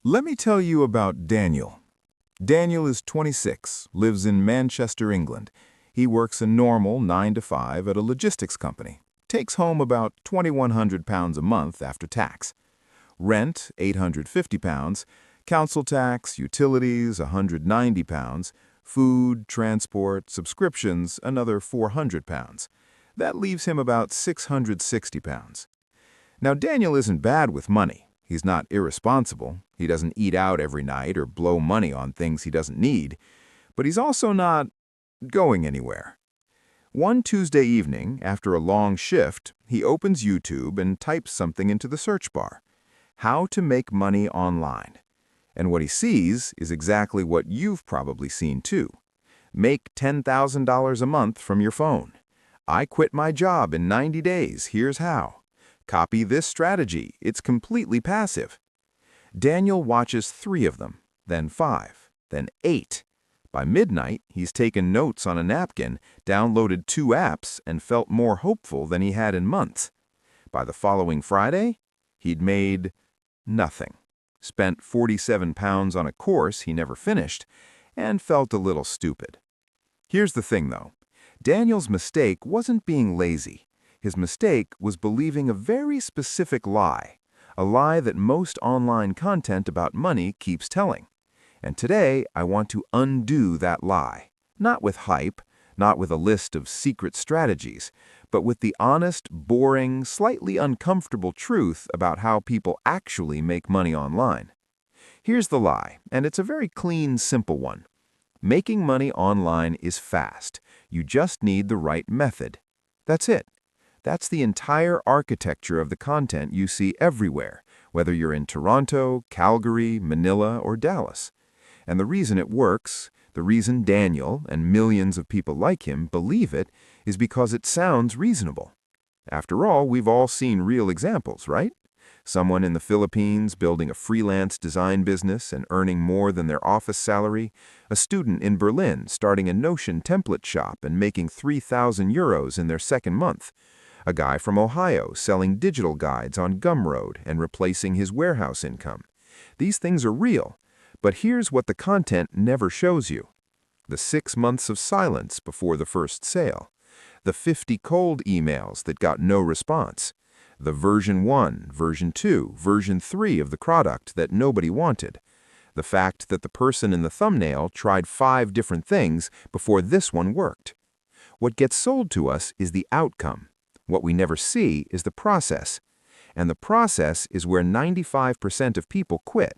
Let me tell you about Daniel. Daniel is 26, lives in Manchester, England. He works a normal 9 to 5 at a logistics company. Takes home about £2,100 a month after tax. Rent, £850, council tax, utilities, £190, food, transport, subscriptions, another £400. That leaves him about £660. Now, Daniel isn't bad with money. He's not irresponsible. He doesn't eat out every night or blow money on things he doesn't need. But he's also not going anywhere. One Tuesday evening, after a long shift, he opens YouTube and types something into the search bar. How to make money online. And what he sees is exactly what you've probably seen too. Make $10,000 a month from your phone. I quit my job in 90 days. Here's how. Copy this strategy. It's completely passive. Daniel watches 3 of them, then 5, then 8. By midnight, he's taken notes on a napkin, downloaded 2 apps, and felt more hopeful than he had in months. By the following Friday, he'd made nothing. Spent £47 on a course he never finished, and felt a little stupid. Here's the thing, though. Daniel's mistake wasn't being lazy. His mistake was believing a very specific lie, a lie that most online content about money keeps telling. And today, I want to undo that lie, not with hype, not with a list of secret strategies, but with the honest, boring, slightly uncomfortable truth about how people actually make money online. Here's the lie, and it's a very clean, simple one. Making money online is fast. You just need the right method. That's it. That's the entire architecture of the content you see everywhere, whether you're in Toronto, Calgary, Manila, or Dallas. And the reason it works, the reason Daniel and millions of people like him believe it, is because it sounds reasonable. After all, we've all seen real examples, right? Someone in the Philippines building a freelance design business and earning more than their office salary, a student in Berlin starting a Notion template shop and making €3,000 in their second month, a guy from Ohio selling digital guides on Gumroad and replacing his warehouse income. These things are real, but here's what the content never shows you. The 6 months of silence before the first sale. The 50 cold emails that got no response. The version 1, version 2, version 3 of the product that nobody wanted. The fact that the person in the thumbnail tried 5 different things before this one worked. What gets sold to us is the outcome. What we never see is the process. And the process is where 95% of people quit.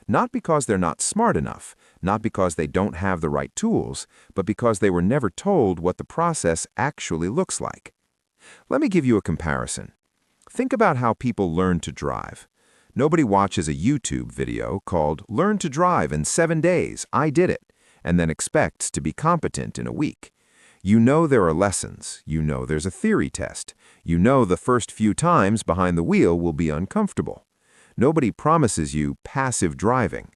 Not because they're not smart enough, not because they don't have the right tools, but because they were never told what the process actually looks like. Let me give you a comparison. Think about how people learn to drive. Nobody watches a YouTube video called "Learn to Drive in 7 Days, I Did It," and then expects to be competent in a week. You know there are lessons. You know there's a theory test. You know the first few times behind the wheel will be uncomfortable. Nobody promises you passive driving.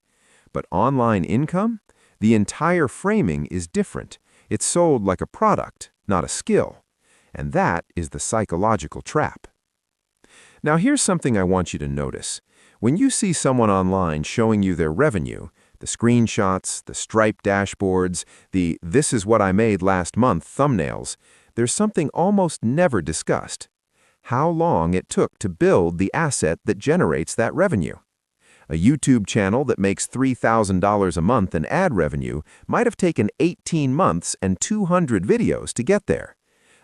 But online income? The entire framing is different. It's sold like a product, not a skill. And that is the psychological trap. Now here's something I want you to notice. When you see someone online showing you their revenue, the screenshots, the striped dashboards, the "this is what I made last month" thumbnails, there's something almost never discussed. How long it took to build the asset that generates that revenue. A YouTube channel that makes $3,000 a month in ad revenue might have taken 18 months and 200 videos to get there.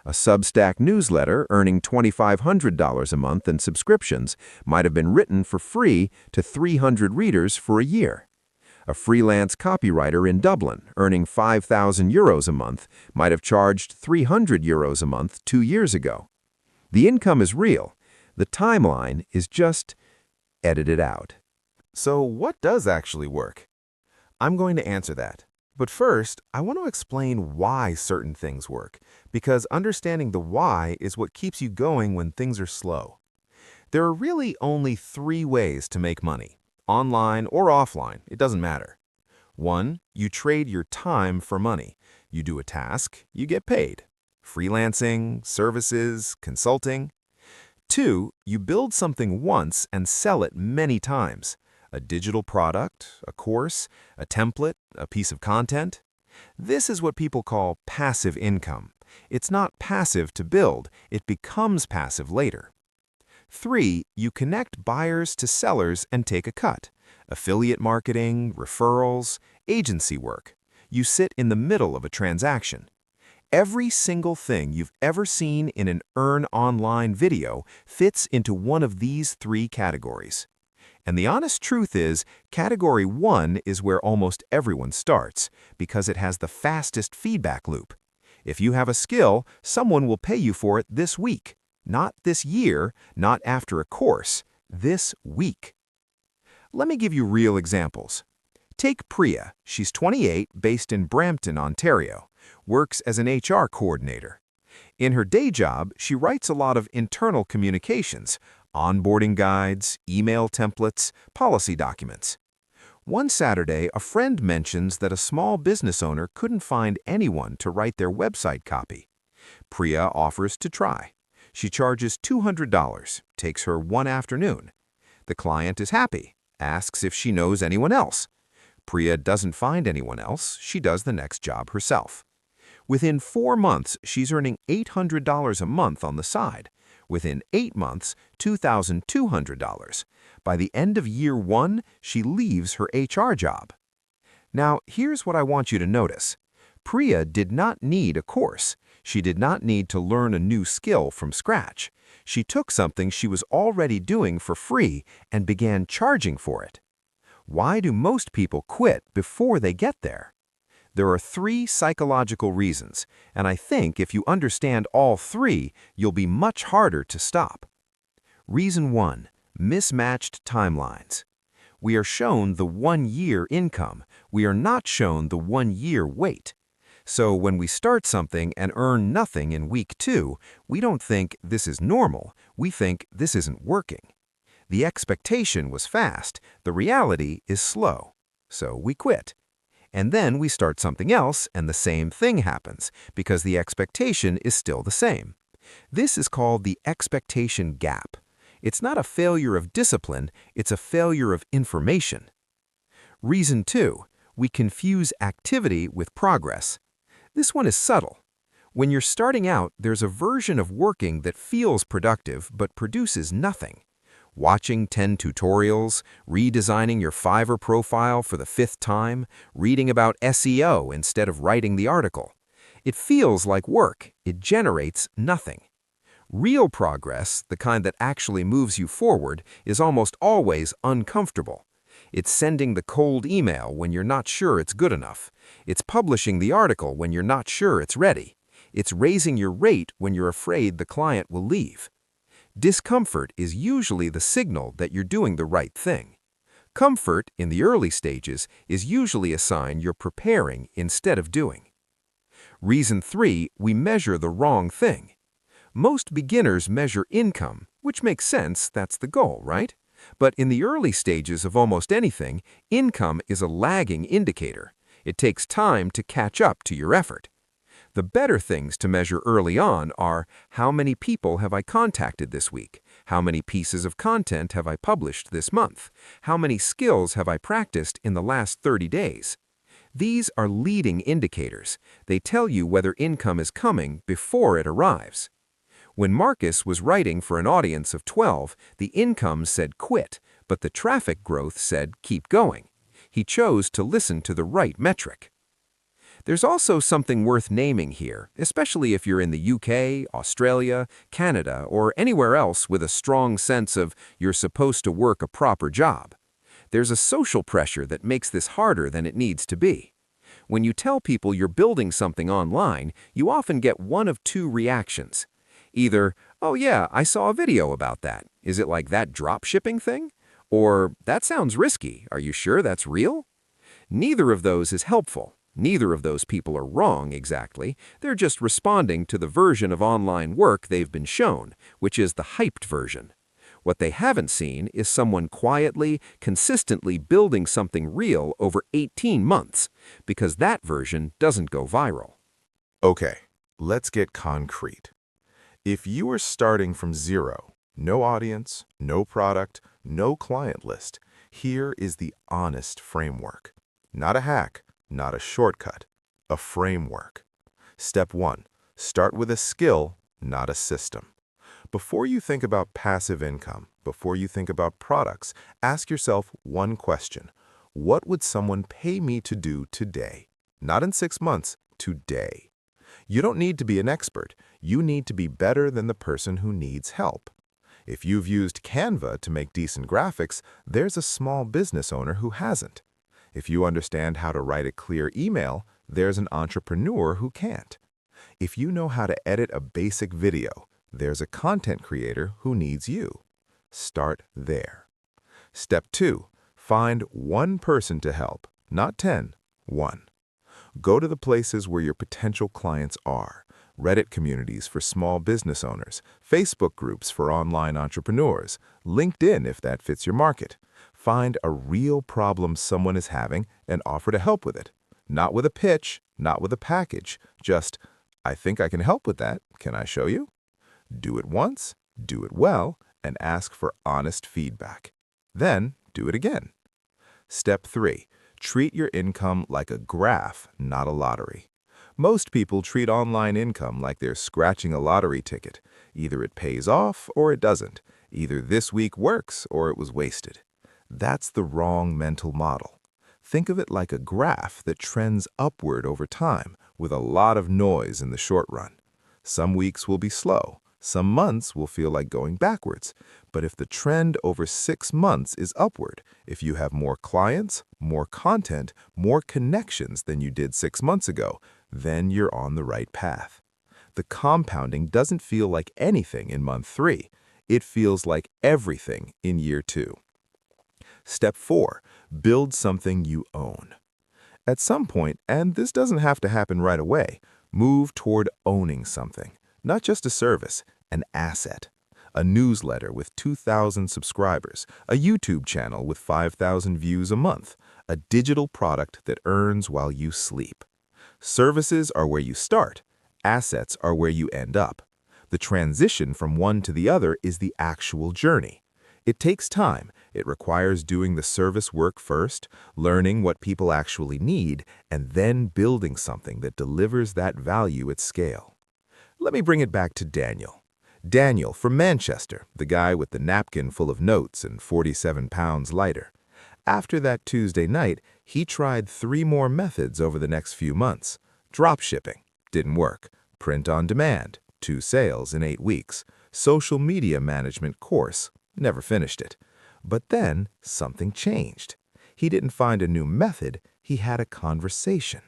A Substack newsletter earning $2,500 a month in subscriptions might have been written for free to 300 readers for a year. A freelance copywriter in Dublin earning €5,000 a month might have charged €300 a month 2 years ago. The income is real. The timeline is just edited out. So what does actually work? I'm going to answer that. But first, I want to explain why certain things work, because understanding the why is what keeps you going when things are slow. There are really only 3 ways to make money. Online or offline, it doesn't matter. 1, you trade your time for money. You do a task, you get paid. Freelancing, services, consulting. 2, you build something once and sell it many times. A digital product, a course, a template, a piece of content? This is what people call passive income. It's not passive to build, it becomes passive later. 3. You connect buyers to sellers and take a cut. Affiliate marketing, referrals, agency work. You sit in the middle of a transaction. Every single thing you've ever seen in an Earn Online video fits into one of these 3 categories. And the honest truth is, category 1 is where almost everyone starts, because it has the fastest feedback loop. If you have a skill, someone will pay you for it this week. Not this year, not after a course, this week. Let me give you real examples. Take Priya. She's 28, based in Brampton, Ontario, works as an HR coordinator. In her day job, she writes a lot of internal communications, onboarding guides, email templates, policy documents. One Saturday, a friend mentions that a small business owner couldn't find anyone to write their website copy. Priya offers to try. She charges $200, takes her one afternoon. The client is happy, asks if she knows anyone else. Priya doesn't find anyone else, she does the next job herself. Within 4 months, she's earning $800 a month on the side. Within 8 months, $2,200. By the end of year 1, she leaves her HR job. Now, here's what I want you to notice. Priya did not need a course. She did not need to learn a new skill from scratch. She took something she was already doing for free and began charging for it. Why do most people quit before they get there? There are 3 psychological reasons, and I think if you understand all 3, you'll be much harder to stop. Reason 1. Mismatched timelines. We are shown the 1-year income. We are not shown the 1-year wait. So when we start something and earn nothing in week 2, we don't think this is normal. We think this isn't working. The expectation was fast. The reality is slow. So we quit. And then we start something else and the same thing happens because the expectation is still the same. This is called the expectation gap. It's not a failure of discipline, it's a failure of information. Reason 2. We confuse activity with progress. This one is subtle. When you're starting out, there's a version of working that feels productive but produces nothing. Watching 10 tutorials, redesigning your Fiverr profile for the 5th time, reading about SEO instead of writing the article. It feels like work. It generates nothing. Real progress, the kind that actually moves you forward, is almost always uncomfortable. It's sending the cold email when you're not sure it's good enough. It's publishing the article when you're not sure it's ready. It's raising your rate when you're afraid the client will leave. Discomfort is usually the signal that you're doing the right thing. Comfort, in the early stages, is usually a sign you're preparing instead of doing. Reason 3, we measure the wrong thing. Most beginners measure income, which makes sense, that's the goal, right? But in the early stages of almost anything, income is a lagging indicator. It takes time to catch up to your effort. The better things to measure early on are how many people have I contacted this week? How many pieces of content have I published this month? How many skills have I practiced in the last 30 days? These are leading indicators. They tell you whether income is coming before it arrives. When Marcus was writing for an audience of 12, the income said quit, but the traffic growth said keep going. He chose to listen to the right metric. There's also something worth naming here, especially if you're in the UK, Australia, Canada, or anywhere else with a strong sense of you're supposed to work a proper job. There's a social pressure that makes this harder than it needs to be. When you tell people you're building something online, you often get one of 2 reactions. Either, oh yeah, I saw a video about that. Is it like that drop shipping thing? Or, that sounds risky. Are you sure that's real? Neither of those is helpful. Neither of those people are wrong exactly. They're just responding to the version of online work they've been shown, which is the hyped version. What they haven't seen is someone quietly, consistently building something real over 18 months, because that version doesn't go viral. Okay, let's get concrete. If you are starting from zero, no audience, no product, no client list, Here is the honest framework. Not a hack, not a shortcut, a framework. Step 1. Start with a skill, not a system. Before you think about passive income, before you think about products, ask yourself one question. What would someone pay me to do today? Not in 6 months, today. You don't need to be an expert. You need to be better than the person who needs help. If you've used Canva to make decent graphics, there's a small business owner who hasn't. If you understand how to write a clear email, there's an entrepreneur who can't. If you know how to edit a basic video, there's a content creator who needs you. Start there. Step 2. Find one person to help, not 10, one. Go to the places where your potential clients are. Reddit communities for small business owners, Facebook groups for online entrepreneurs, LinkedIn if that fits your market. Find a real problem someone is having and offer to help with it. Not with a pitch, not with a package, just, I think I can help with that. Can I show you? Do it once, do it well, and ask for honest feedback. Then do it again. Step 3. Treat your income like a graph, not a lottery. Most people treat online income like they're scratching a lottery ticket. Either it pays off or it doesn't. Either this week works or it was wasted. That's the wrong mental model. Think of it like a graph that trends upward over time with a lot of noise in the short run. Some weeks will be slow. Some months will feel like going backwards. But if the trend over 6 months is upward, if you have more clients, more content, more connections than you did 6 months ago, then you're on the right path. The compounding doesn't feel like anything in month 3. It feels like everything in year 2. Step 4. Build something you own. At some point, and this doesn't have to happen right away, move toward owning something. Not just a service, an asset. A newsletter with 2,000 subscribers, a YouTube channel with 5,000 views a month, a digital product that earns while you sleep. Services are where you start. Assets are where you end up. The transition from one to the other is the actual journey. It takes time. It requires doing the service work first, learning what people actually need, and then building something that delivers that value at scale. Let me bring it back to Daniel. Daniel from Manchester, the guy with the napkin full of notes and 47 pounds lighter. After that Tuesday night, he tried 3 more methods over the next few months. Drop shipping, didn't work. Print on demand, 2 sales in 8 weeks. Social media management course, never finished it. But then something changed. He didn't find a new method, he had a conversation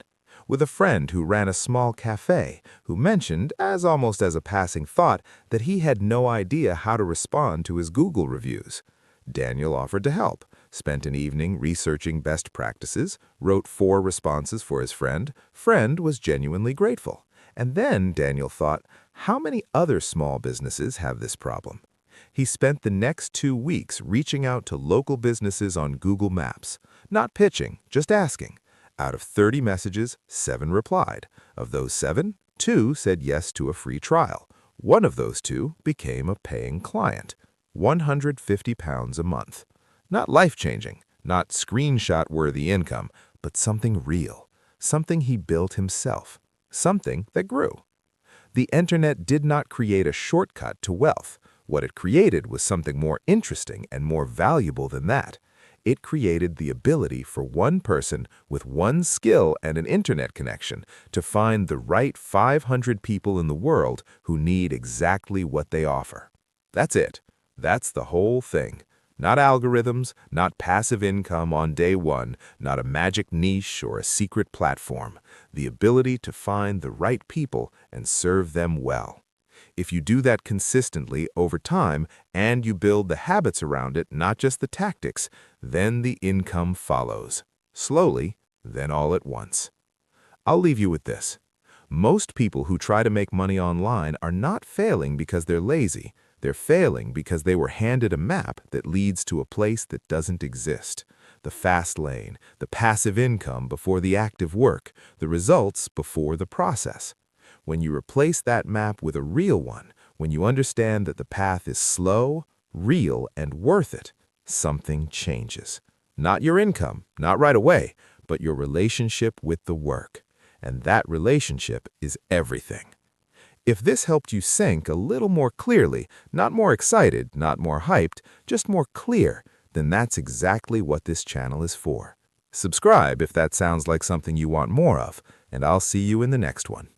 with a friend who ran a small cafe, who mentioned, as almost as a passing thought, that he had no idea how to respond to his Google reviews. Daniel offered to help, spent an evening researching best practices, wrote 4 responses for his friend. Friend was genuinely grateful. And then Daniel thought, how many other small businesses have this problem? He spent the next 2 weeks reaching out to local businesses on Google Maps. Not pitching, just asking. Out of 30 messages, 7 replied. Of those 7, 2 said yes to a free trial. One of those 2 became a paying client. £150 a month. Not life-changing, not screenshot-worthy income, but something real, something he built himself, something that grew. The internet did not create a shortcut to wealth. What it created was something more interesting and more valuable than that. It created the ability for one person with one skill and an internet connection to find the right 500 people in the world who need exactly what they offer. That's it. That's the whole thing. Not algorithms, not passive income on day 1, not a magic niche or a secret platform. The ability to find the right people and serve them well. If you do that consistently over time and you build the habits around it, not just the tactics, then the income follows. Slowly, then all at once. I'll leave you with this. Most people who try to make money online are not failing because they're lazy. They're failing because they were handed a map that leads to a place that doesn't exist. The fast lane, the passive income before the active work, the results before the process. When you replace that map with a real one, when you understand that the path is slow, real, and worth it, something changes. Not your income, not right away, but your relationship with the work. And that relationship is everything. If this helped you think a little more clearly, not more excited, not more hyped, just more clear, then that's exactly what this channel is for. Subscribe if that sounds like something you want more of, and I'll see you in the next one.